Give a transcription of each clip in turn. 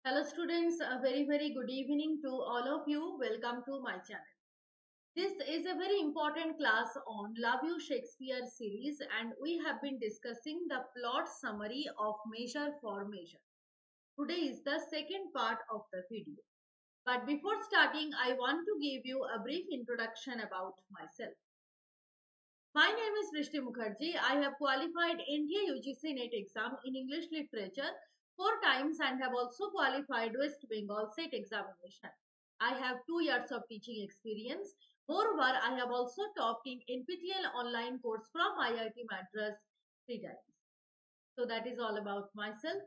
Hello students, a very good evening to all of you. Welcome to my channel. This is a very important class on Love You Shakespeare series and we have been discussing the plot summary of Measure for Measure. Today is the second part of the video. But before starting, I want to give you a brief introduction about myself. My name is Brishti Mukherjee. I have qualified NTA UGC NET exam in English literature 4 times and have also qualified West Bengal SET examination. I have 2 years of teaching experience. Moreover, I have also taught in NPTEL online course from IIT Madras 3 times. So that is all about myself.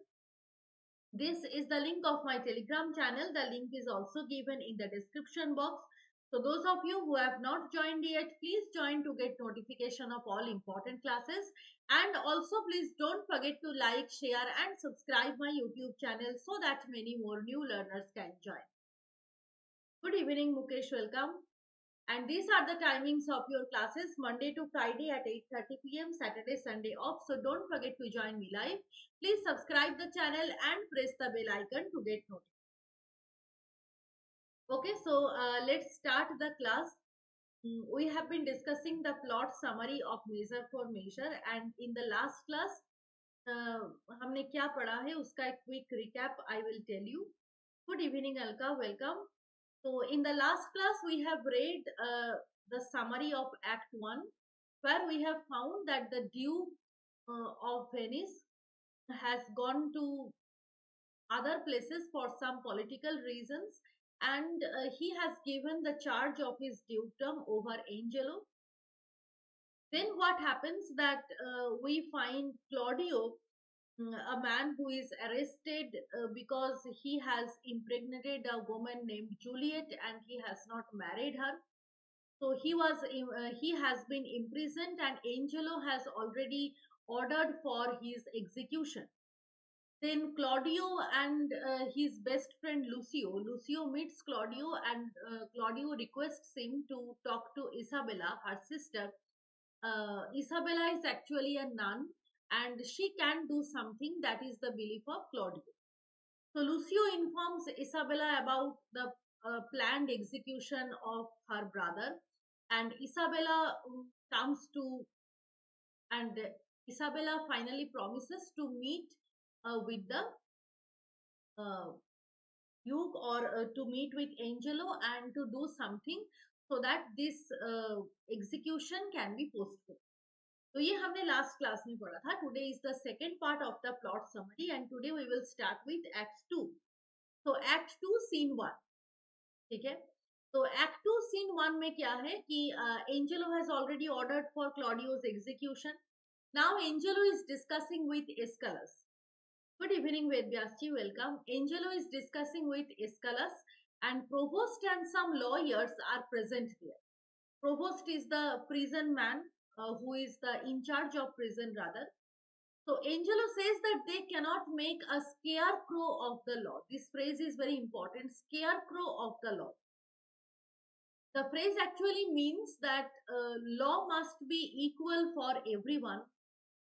This is the link of my Telegram channel. The link is also given in the description box. So those of you who have not joined yet, please join to get notification of all important classes. And also please don't forget to like, share and subscribe my YouTube channel so that many more new learners can join. Good evening Mukesh, welcome. And these are the timings of your classes Monday to Friday at 8:30 p.m. Saturday, Sunday off. So don't forget to join me live. Please subscribe the channel and press the bell icon to get notified. Okay, so let's start the class. We have been discussing the plot summary of Measure for Measure and in the last class हमने क्या पढ़ा है उसका एक quick recap I will tell you. Good evening Alka, welcome. So in the last class we have read the summary of Act 1 where we have found that the Duke of Venice has gone to other places for some political reasons and he has given the charge of his dukedom over Angelo. Then what happens that we find Claudio, a man who is arrested because he has impregnated a woman named Juliet and he has not married her. So he has been imprisoned and Angelo has already ordered for his execution. Then Claudio and his best friend Lucio meets Claudio and Claudio requests him to talk to Isabella, her sister. Isabella is actually a nun and she can do something that is the belief of Claudio. So Lucio informs Isabella about the planned execution of her brother and comes to and Isabella finally promises to meet with the uh, Duke or to meet with Angelo and to do something so that this execution can be postponed. तो ये हमने last class में पढ़ा था. Today is the second part of the plot summary and today we will start with act 2. तो act 2 scene 1, ठीक है. तो एक्ट 2 सीन 1 में क्या है कि Angelo has already ordered for Claudio's execution. Now Angelo is discussing with Escalus. Good evening, Vedyaschi. Welcome. Angelo is discussing with Aeschylus and Provost and some lawyers are present there. Provost is the prison man who is the in charge of prison rather. So Angelo says that they cannot make a scarecrow of the law. This phrase is very important. Scarecrow of the law. The phrase actually means that law must be equal for everyone.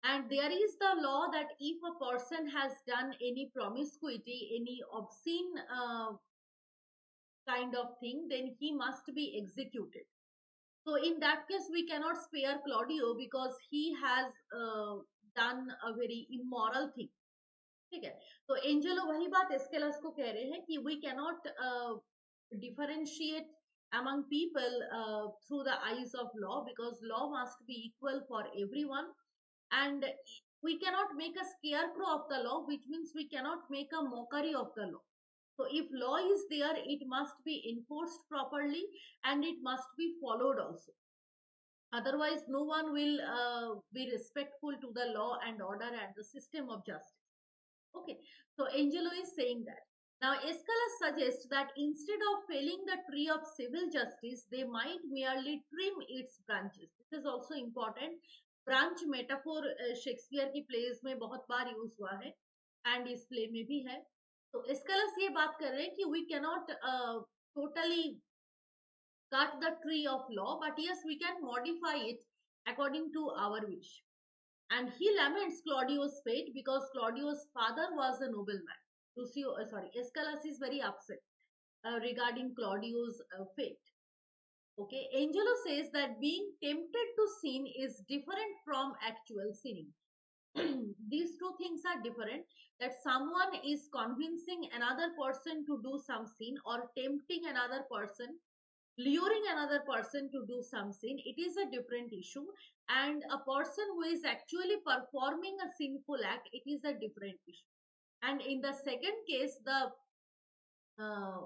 And there is the law that if a person has done any promiscuity, any obscene kind of thing, then he must be executed. So in that case, we cannot spare Claudio because he has done a very immoral thing. ठीक है. तो Angelo वही बात Escalus को कह रहे हैं कि we cannot differentiate among people through the eyes of law because law must be equal for everyone. And we cannot make a scarecrow of the law, which means we cannot make a mockery of the law. So if law is there, it must be enforced properly and it must be followed also. Otherwise, no one will be respectful to the law and order and the system of justice. Okay, so Angelo is saying that. Now, Aeschylus suggests that instead of felling the tree of civil justice, they might merely trim its branches. This is also important. Branch metaphor Shakespeare की pledge में बहुत बार use हुआ है and इस play में भी है. तो एस्केलस ये बात कर रहे हैं कि we can not totally cut the tree of law but yes we can modify it according to our wish. And he laments Claudio's fate because Claudio's father was a noble man. Aeschylus is very upset regarding Claudio's fate. Okay, Angelo says that being tempted to sin is different from actual sinning. These two things are different. That someone is convincing another person to do some sin or tempting another person, luring another person to do some sin, it is a different issue. And a person who is actually performing a sinful act, it is a different issue. And in the second case, the uh,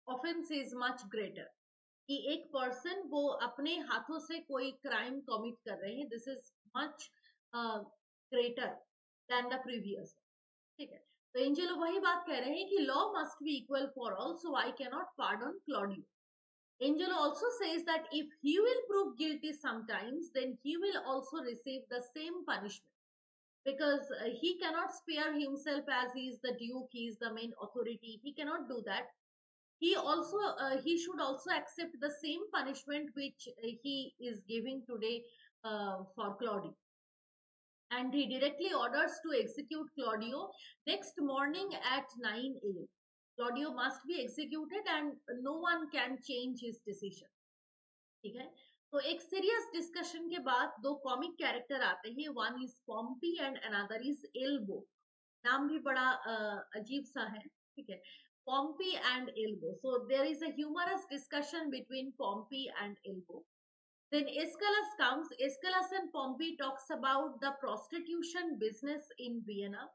offense is much greater. कि एक person वो अपने हाथों से कोई crime commit कर रहे हैं, this is much greater than the previous. ठीक है, तो एंजेलो वही बात कह रहे हैं कि law must be equal for all, so I can not pardon Claudio. Angelo also says that if he will prove guilty sometimes, then he will also receive the same punishment because he cannot spare himself as he is the duke, he is the main authority. He cannot do that. He should also accept the same punishment which he is giving today for Claudio. And he directly orders to execute Claudio next morning at 9 a.m. Claudio must be executed and no one can change his decision. ठीक है, तो एक serious discussion के बाद दो comic character आते हैं. One is Pompey and another is Elbow. नाम भी बड़ा अजीब सा है. ठीक है, Pompey and Elbow. So there is a humorous discussion between Pompey and Elbow. Then Aeschylus comes. Aeschylus and Pompey talks about the prostitution business in Vienna.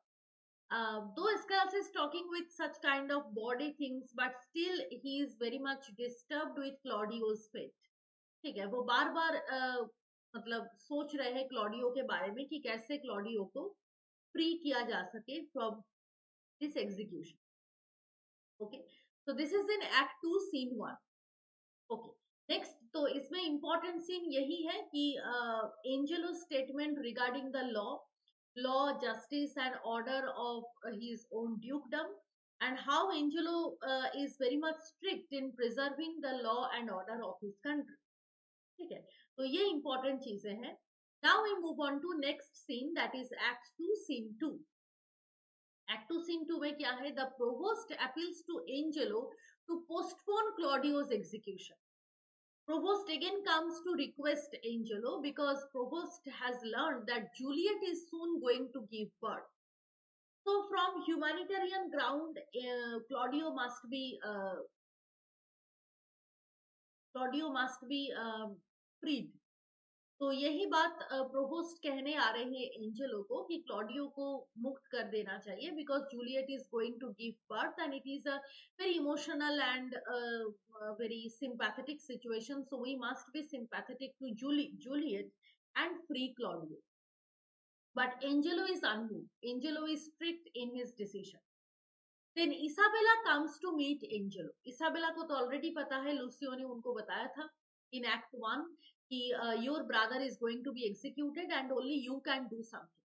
Though Aeschylus is talking with such kind of bawdy things, but still he is very much disturbed with Claudio's fate. ठीक है, वो बार बार मतलब सोच रहे हैं Claudio के बारे में कि कैसे क्लॉडियो को फ्री किया जा सके from this execution. Okay, so this is in act 2 scene 1. Okay, next, तो इसमें इंपॉर्टेंट सीन यही है कि Angelo statement regarding the law, justice and order of his own dukedom, and how Angelo is very much strict in preserving the law and order of his country. ठीक है, तो ये important चीजें हैं. Now we move on to next scene, that is act 2 scene 2. Act 2 scene 2 में क्या है? The provost appeals to Angelo to postpone क्लॉडियो's execution. Provost again comes to request Angelo because Provost has learned that Juliet is soon going to give birth. So from humanitarian ground, Claudio must be freed. तो यही बात provost कहने आ रहे हैं Angelo को कि Claudio को मुक्त कर देना चाहिए because Juliet is going to give birth and it is a very emotional and very sympathetic situation, so we must be sympathetic to Juliet and free Claudio. But Angelo is unmoved. Angelo is strict in his decision. Then Isabella comes to meet Angelo. Isabella को तो already पता है, Lucio ने उनको बताया था in Act 1 कि your brother is going to be executed and only you can do something.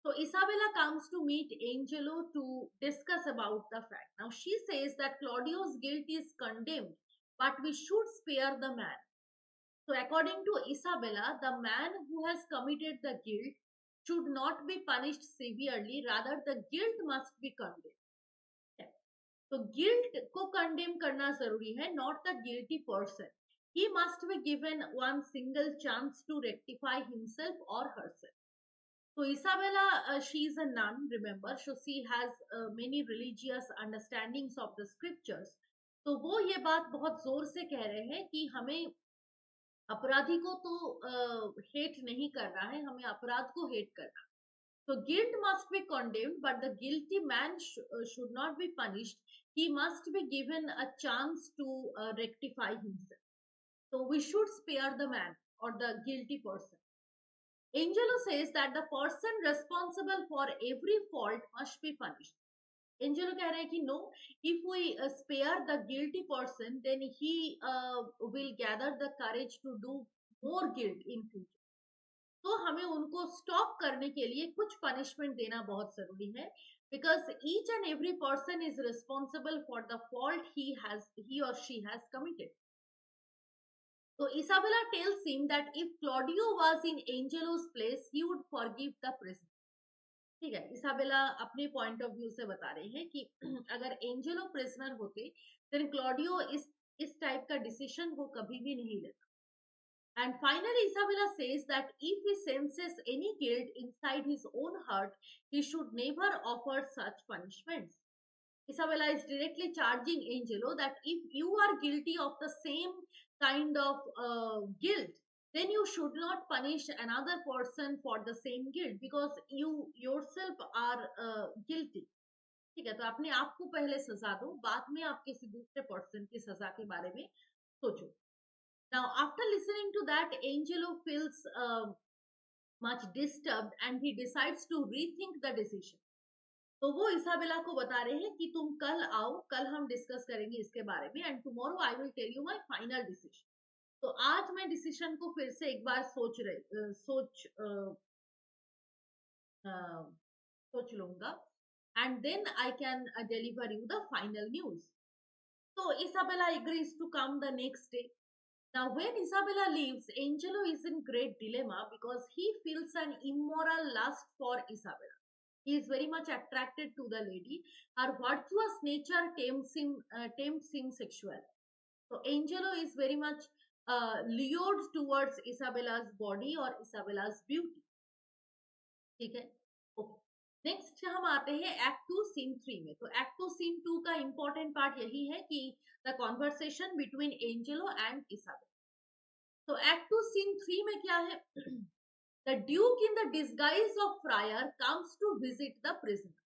So Isabella comes to meet Angelo to discuss about the fact. Now she says that Claudio's guilt is condemned, but we should spare the man. So according to Isabella, the man who has committed the guilt should not be punished severely, rather the guilt must be condemned. तो guilt को condemn करना जरूरी है, not the guilty person. He must be given one single chance to rectify himself or herself. So Isabella, she is a nun, remember, so she has many religious understandings of the scriptures. तो वो ये बात बहुत जोर से कह रहे हैं कि हमें अपराधी को तो हेट नहीं करना है, हमें अपराध को हेट करना. So guilt must be condemned, but the guilty man should not be punished. He must be given a chance to rectify himself. So we should spare the man or the guilty person. Angelo says that the person responsible for every fault must be punished. Angelo कह रहे हैं कि no, if we spare the guilty person, then he will gather the courage to do more guilt in future. तो हमें उनको stop करने के लिए कुछ पनिशमेंट देना बहुत जरूरी है, because each and every person is responsible for the fault he or she has committed. So Isabella tells him that if Claudio was in Angelo's place, he would forgive the prisoner. ठीक है, Isabella अपने point of view से बता रहे हैं कि अगर Angelo prisoner होते, देन क्लॉडियो इस टाइप का डिसीजन वो कभी भी नहीं लेता. And finally, Isabella says that if he senses any guilt inside his own heart, he should never offer such punishments. Isabella is directly charging Angelo that if you are guilty of the same kind of guilt, then you should not punish another person for the same guilt because you yourself are guilty. ठीक है, तो अपने आप को पहले सजा दो, बाद में आप किसी दूसरे पर्सन की सजा के बारे में सोचो. Now, after listening to that, Angelo feels much disturbed and he decides to rethink the decision. तो वो इसाबेला को बता रहे हैं कि तुम कल आओ, कल हम डिस्कस करेंगे इसके बारे में and tomorrow I will tell you my final decision. तो आज मैं डिसीजन को फिर से एक बार सोच लूंगा and then I can deliver you the final news. So Isabella agrees to come the next day. Now, when Isabella leaves, Angelo is in great dilemma because he feels an immoral lust for Isabella. He is very much attracted to the lady. Her virtuous nature tempts him sexually. So Angelo is very much lured towards Isabella's body or Isabella's beauty. ठीक है, okay. Next हम आते हैं act 2 scene 3 में. तो act 2 scene 2 का important part यही है कि the conversation between Angelo and Isabella. तो एक्ट 2 सीन 3 में क्या है? The Duke in the disguise of friar comes to visit the prisoner.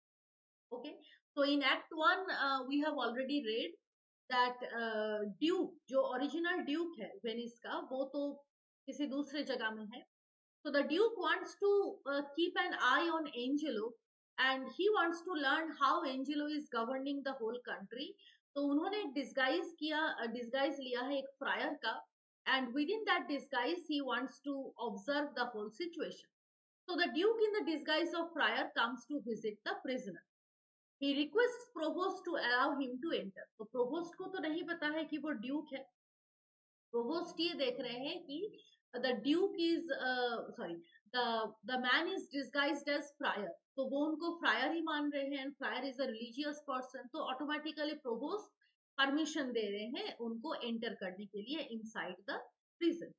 Okay, so in Act 1 we have already read that Duke, जो original Duke है Venice का, वो तो किसी दूसरे जगह में है. So the Duke wants to keep an eye on Angelo and he wants to learn how Angelo is governing the whole country. तो उन्होंने डिस्गाइज लिया है एक फ्रायर का and within that disguise he wants to observe the whole situation. So the Duke in the disguise of friar comes to visit the prisoner. He requests provost to allow him to enter. तो provost को तो नहीं पता है कि वो Duke है. Provost ये देख रहे हैं कि the Duke is the man is disguised as friar. तो वो उनको फ्रायर ही मान रहे हैं and friar is a religious person. तो ऑटोमेटिकली प्रोवोस्ट परमिशन दे रहे हैं उनको एंटर करने के लिए inside the prison.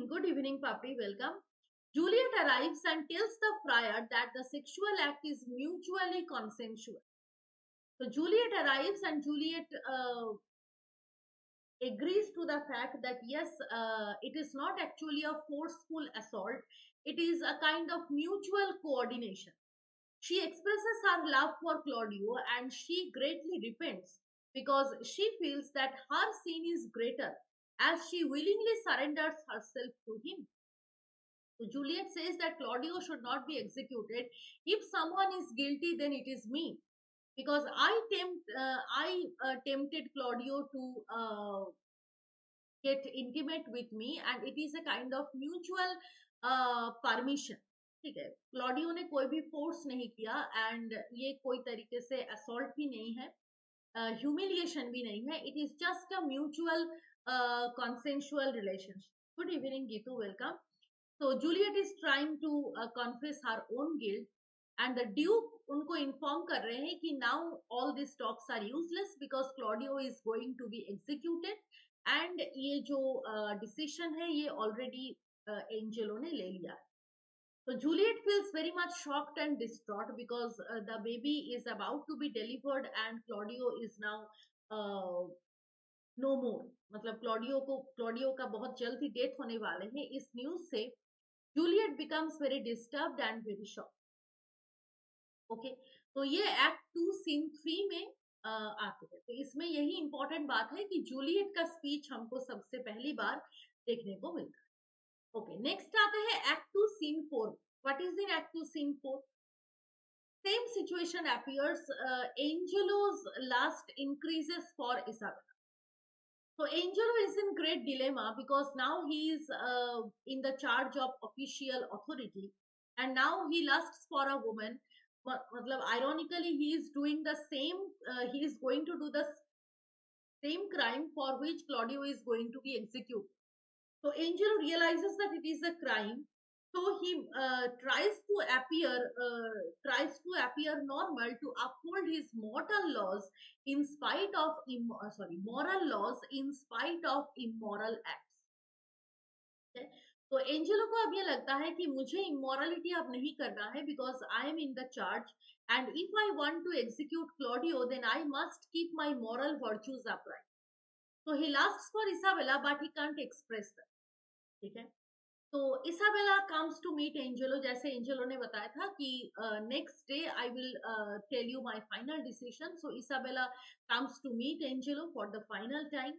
Good evening पापी, welcome. Juliet arrives and tells the friar that the sexual act is mutually consensual. So Juliet arrives and Juliet agrees to the fact that yes, it is not actually a forceful assault, it is a kind of mutual coordination. She expresses her love for Claudio and she greatly repents because she feels that her sin is greater as she willingly surrenders herself to him. So Juliet says that Claudio should not be executed. If someone is guilty, then it is me because I tempted Claudio to get intimate with me and it is a kind of mutual permission. ठीक है, Claudio ने कोई भी force नहीं किया and ये कोई तरीके से असॉल्ट भी नहीं है, ह्यूमिलिएशन भी नहीं है. It is just a mutual consensual relationship. Good evening Geetu, welcome. So Juliet is trying to confess her own guilt and the Duke उनको inform कर रहे हैं कि now all these talks are useless because Claudio is going to be executed and ये जो decision है ये already Angelo ने ले लिया है. So Juliet feels very much shocked and distraught because the baby is about to be delivered and Claudio is now no more. मतलब Claudio का बहुत जल्द ही डेथ होने वाले हैं. इस न्यूज से Juliet becomes very disturbed and very shocked. Okay, तो ये एक्ट 2 सीन 3 में आते हैं. तो इसमें यही इंपॉर्टेंट बात है कि जूलियट का स्पीच हमको सबसे पहली बार देखने को मिलता है. ओके, नेक्स्ट आते हैं act 2 scene 4. What is in act 2 scene 4? Same situation appears. Angelo's lust increases for Isabella. So Angelo is in great dilemma because now he is in the charge of official authority and now he lusts for a woman. मतलब ironically he is doing the same, he is going to do the same crime for which Claudio is going to be executed. So Angelo realizes that it is a crime So he tries to appear normal to uphold his mortal laws in spite of moral laws in spite of immoral acts. Okay? तो Angelo को अब ये लगता है कि मुझे immorality अब नहीं करना है because I am in the charge and if I want to execute Claudio then I must keep my moral virtues upright. So he asks for Isabella, but he can't express that. ठीक है. तो Isabella comes to meet Angelo, जैसे Angelo ने बताया था कि next day I will tell you my final decision. So Isabella comes to meet Angelo for the final time.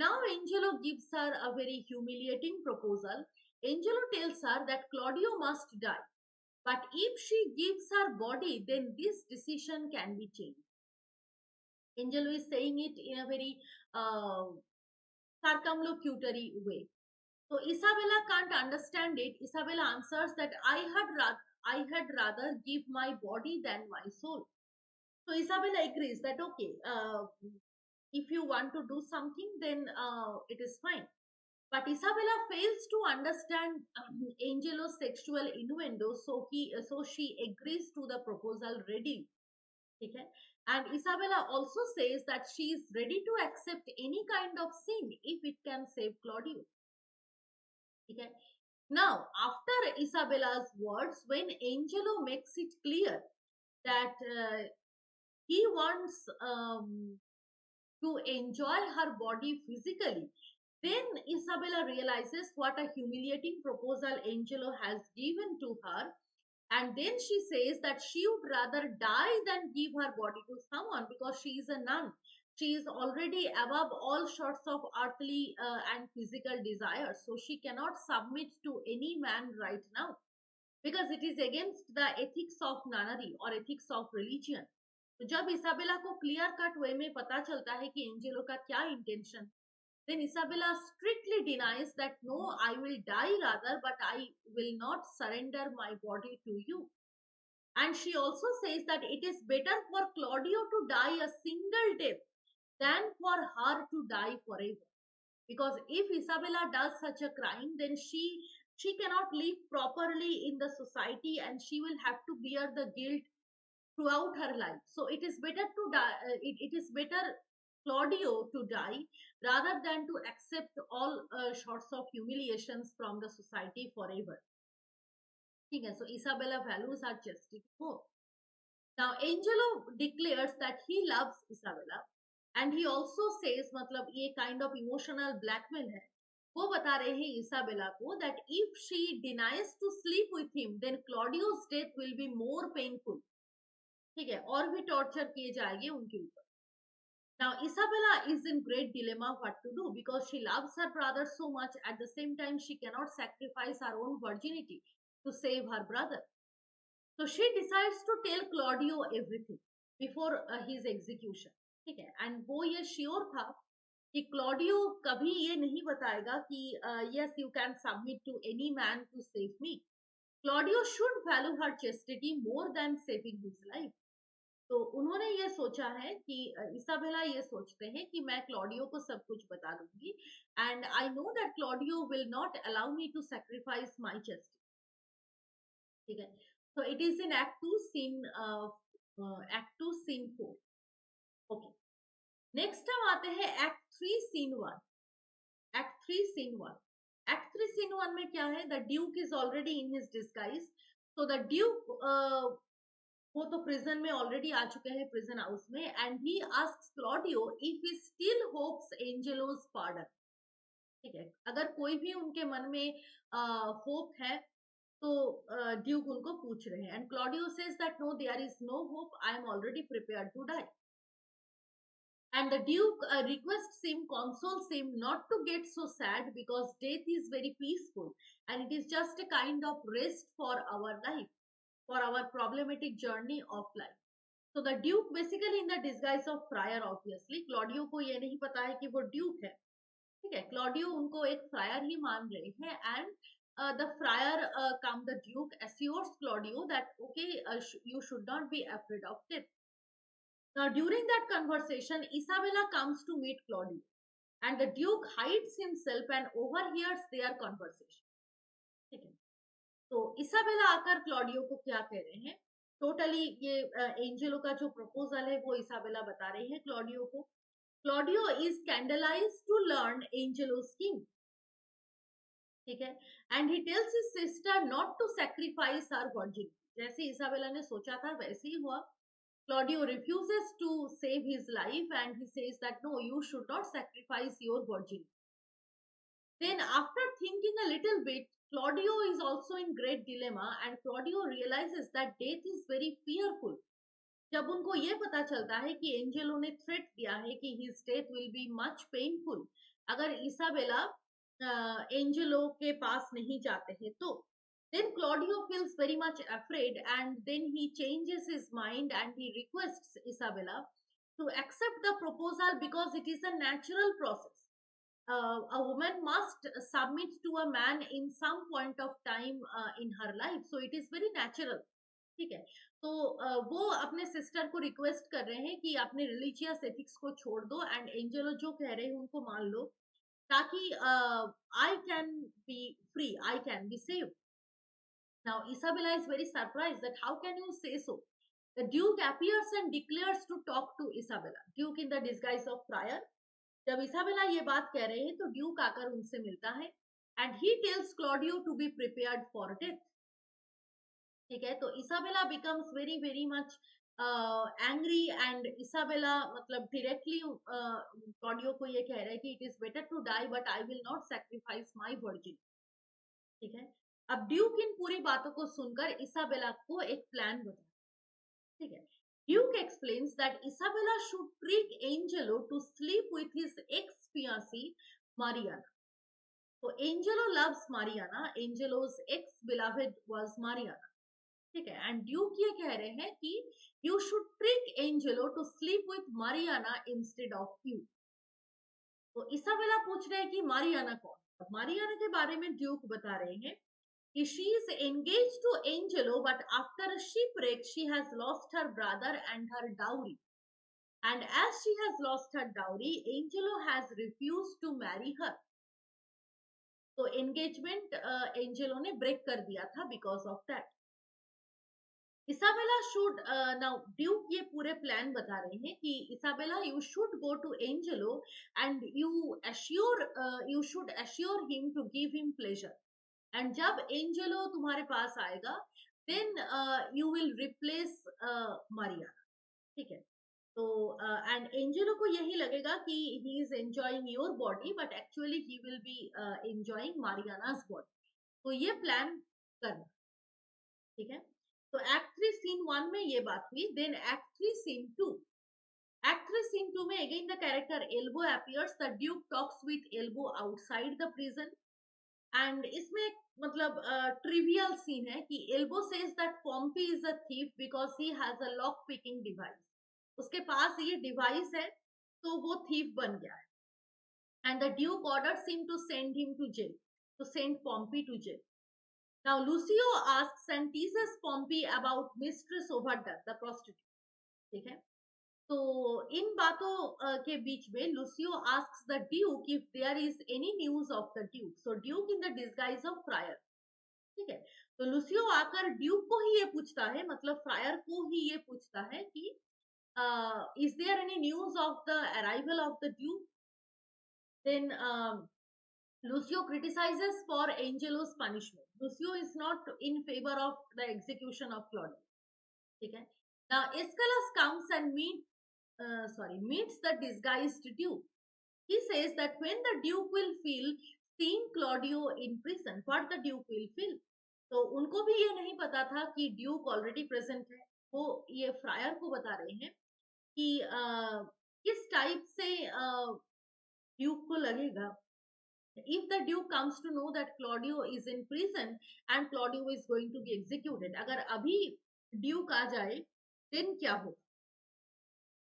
Now Angelo gives her a very humiliating proposal. Angelo tells her that Claudio must die, but if she gives her body, then this decision can be changed. Angelo is saying it in a very uh, circumlocutory way. So Isabella can't understand it. Isabella answers that I had rather give my body than my soul. So Isabella agrees that okay, if you want to do something, then it is fine. But Isabella fails to understand Angelo's sexual innuendo, so she agrees to the proposal readily. Okay? And Isabella also says that she is ready to accept any kind of sin if it can save Claudio. Okay? Now, after Isabella's words, when Angelo makes it clear that he wants to enjoy her body physically, then Isabella realizes what a humiliating proposal Angelo has given to her. And then she says that she would rather die than give her body to someone because she is a nun. She is already above all sorts of earthly and physical desires. So she cannot submit to any man right now because it is against the ethics of nunnery or ethics of religion. तो जब Isabella को clear cut वे में पता चलता है कि Angelo का क्या intention, then Isabella strictly denies that no, I will die rather, but I will not surrender my body to you. And she also says that it is better for Claudio to die a single death than for her to die forever. Because if Isabella does such a crime, then she cannot live properly in the society and she will have to bear the guilt throughout her life. So it is better to die. It is better Claudio to die rather than to accept all sorts of humiliations from the society forever. Okay, so Isabella values her chastity more. Now Angelo declares that he loves Isabella and he also says मतलब ये kind of emotional blackmail है. वो बता रहे हैं Isabella को that if she denies to sleep with him, then Claudio's death will be more painful. ठीक है, और भी टॉर्चर किए जाएंगे उनके ऊपर. Now Isabella is in great dilemma what to do because she loves her brother so much. At the same time, she cannot sacrifice her own virginity to save her brother. So she decides to tell Claudio everything before his execution. ठीक है, and वो ये sure था कि Claudio कभी ये नहीं बताएगा कि yes, you can submit to any man to save me. Claudio should value her chastity more than saving his life. तो उन्होंने ये सोचा है कि इसाबेला ये सोचते हैं कि मैं क्लॉडियो को सब कुछ बता दूंगी and I know that Claudio will not allow me to sacrifice my chest. ठीक है, so it is in act 2 scene 4. Okay, next हम आते हैं act 3 scene 1. Act 3 scene 1. Act 3 scene 1 में क्या है? The Duke is already in his disguise. so the duke वो तो प्रिजन में ऑलरेडी आ चुके हैं, प्रिजन हाउस में, and he asks Claudio if he still hopes Angelo's pardon. ठीक है, अगर कोई भी उनके मन में होप है तो ड्यूक उनको पूछ रहे हैं and Claudio says that no, there is no hope, I am already prepared to die. And the Duke requests him, consoles him not to get so sad because death is very peaceful and it is just a kind of rest for our life, for our problematic journey of life. So the Duke basically in the disguise of friar obviously, Claudio को ये नहीं पता है कि वो Duke है. ठीक है, Claudio उनको एक friar ही मान रहे हैं and the friar come the Duke assures Claudio that okay, you should not be afraid of death. Now, during that conversation, Isabella comes to meet Claudio, and the Duke hides himself and overhears their conversation. Okay. तो Isabella आकर Claudio को क्या कह रहे हैं, totally ये Angelo का जो प्रपोजल है वो इसाबेला बता रही है क्लॉडियो को. Claudio is scandalized to learn Angelo scheme. ठीक है. And he tells his sister not to sacrifice her virgin. जैसे इसाबेला ने सोचा था वैसे ही हुआ. Claudio refuses to save his life and he says that no, you should not sacrifice your virginity. Then, after thinking a little bit, Claudio is also in great dilemma and Claudio realizes that death is very fearful. जब उनको ये पता चलता है कि Angelo ने threat दिया है कि his death will be much painful अगर इसाबेला एंजेलो के पास नहीं जाते हैं तो, then Claudio feels very much afraid and then he changes his mind and he requests Isabella to accept the proposal because it is a natural process. A woman must submit to a man in some point of time in her life, so it is very natural. ठीक है. तो वो अपने sister को request कर रहे हैं कि अपने रिलीजियस एथिक्स को छोड़ दो एंड एंजेलो जो कह रहे हैं उनको मान लो ताकि I can be free, I can be save. Now Isabella is very surprised that how can you say so? The Duke appears and declares to talk to Isabella. Duke in the disguise of friar. जब Isabella ये बात कह रहे हैं तो Duke आकर उनसे मिलता है and he tells Claudio to be prepared for death. ठीक है. तो Isabella becomes very very much angry and Isabella मतलब डायरेक्टली क्लॉडियो को ये कह रहा है कि it is better to die but I will not sacrifice my virgin. ठीक है. अब ड्यूक इन पूरी बातों को सुनकर इसाबेला को एक प्लान बताता है. ठीक है. Duke explains that Isabella should trick Angelo to sleep with his ex-fiancée Mariana. So Angelo loves Mariana. Angelo's ex-beloved was Mariana. ठीक है. And Duke ये कह रहे हैं कि you should trick Angelo to sleep with Mariana instead of you. तो Isabella पूछ रहे हैं कि मारियाना कौन. अब मारियाना के बारे में ड्यूक बता रहे हैं she is engaged to Angelo, but after a shipwreck, she has lost her brother and her dowry. And as she has lost her dowry, Angelo has refused to marry her. So engagement Angelo ने break कर दिया था because of that. Isabella should now Duke ये पूरे plan बता रहे हैं कि Isabella you should go to Angelo and you should assure him to give him pleasure. And जब एंजेलो तुम्हारे पास आएगा then you will replace Mariana. ठीक है. तो एंड एंजेलो को यही लगेगा कि he is enjoying your body but actually he will be enjoying Mariana's body. तो ये प्लान करना. ठीक है. तो एक्ट 3 सीन 1 में ये बात हुई. Then act 3 scene 2. Act 3 scene 2 में again the character Elbow appears. The Duke talks with Elbow outside the prison and इसमें मतलब ट्रिवियल सीन है कि Elbow says that Pompey is a thief because he has a lock picking device. उसके पास ये device है तो वो थीफ बन गया है. And the Duke orders him to send him to jail, to send Pompey to jail. Now Lucio asks and teases Pompey about Mistress Overdone the prostitute. ठीक है. तो इन बातों के बीच में Lucio asks the Duke if there is any news of the Duke. So Duke in the disguise of friar. ठीक है. तो लूसियो आकर ड्यूक को ही ये पूछता है, मतलब फ्रायर को ही ये पूछता है कि is there any news of the arrival of the Duke. Then Lucio criticizes for Angelo's punishment. Lucio is not in favor of the execution of Claudio. ठीक है. Now Aeschylus comes and meets the disguised Duke. He says that when the Duke will feel seeing Claudio in prison, what the Duke will feel. तो उनको भी ये नहीं पता था कि ड्यूक ऑलरेडी प्रेजेंट है. वो ये फ्रायर को बता रहे हैं कि किस टाइप से ड्यूक को लगेगा if the Duke comes to know that Claudio is in prison and Claudio is going to be executed. अगर अभी ड्यूक आ जाए then क्या होगा.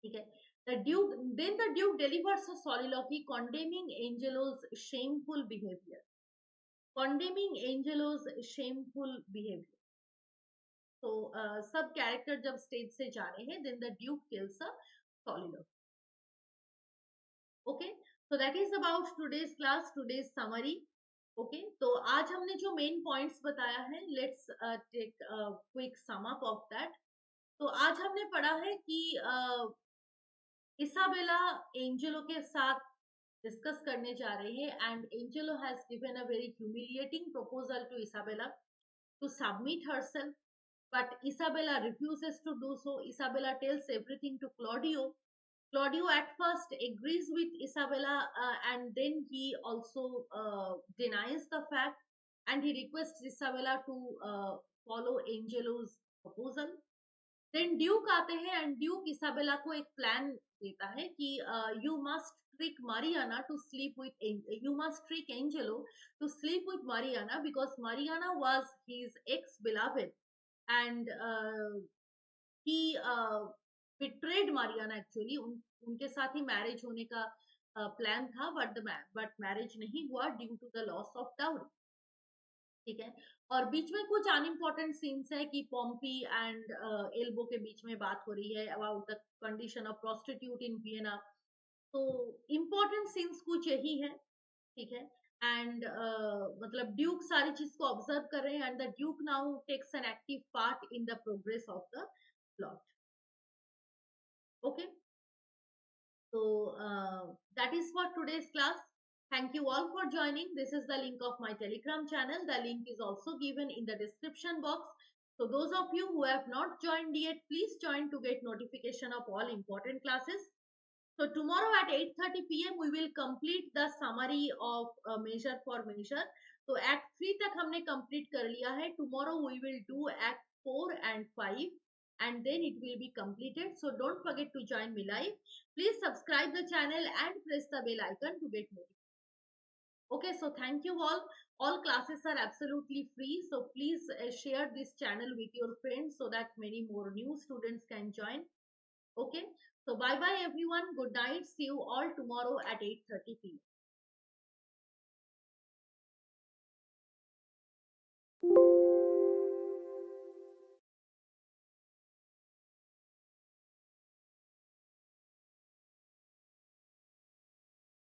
ठीक है. Then the Duke delivers a soliloquy condemning Angelo's shameful behavior. Condemning Angelo's shameful behavior. तो सब character जब स्टेज से जा रहे हैं then the Duke tells a soliloquy. Okay. So that is about today's class, today's summary. Okay, तो आज हमने जो मेन पॉइंट्स बताया है, let's take quick sum up of that. तो आज हमने पढ़ा है कि इसाबेला एंजेलो के साथ डिस्कस करने जा रही है and Angelo has given a very humiliating proposal to Isabella to submit herself, but Isabella refuses to do so. Isabella tells everything to Claudio. Claudio at first agrees with Isabella, and then he also denies the fact, and he requests Isabella to follow Angelo's proposal. Then Duke आते हैं and Duke Isabella को एक plan देता है कि you must trick Mariana to sleep with you must trick Angelo to sleep with Mariana because Mariana was his ex beloved and he betrayed Mariana actually उनके साथ ही marriage होने का plan था बट मैरिज नहीं हुआ due to the loss of dowry. ठीक है, और बीच में कुछ अनइम्पोर्टेंट सीन्स है कि पॉम्पी एंड एल्बो के बीच में बात हो रही है about the condition of prostitute in Vienna. तो इम्पोर्टेंट सीन्स कुछ यही है। ठीक है, एंड मतलब ड्यूक सारी चीज को ऑब्जर्व कर रहे हैं and the Duke now takes an active part in the progress of the plot. Okay, so that is for today's class. Thank you all for joining. This is the link of my Telegram channel. The link is also given in the description box. So those of you who have not joined yet, please join to get notification of all important classes. So tomorrow at 8:30 p.m. we will complete the summary of measure for measure. So act 3 तक हमने complete कर लिया है. Tomorrow we will do act 4 and 5 and then it will be completed. So don't forget to join me live. Please subscribe the channel and press the bell icon to get notified. Okay, so thank you all. All classes are absolutely free. So please share this channel with your friends so that many more new students can join. Okay, so bye bye everyone. Good night. See you all tomorrow at 8:30 p.m.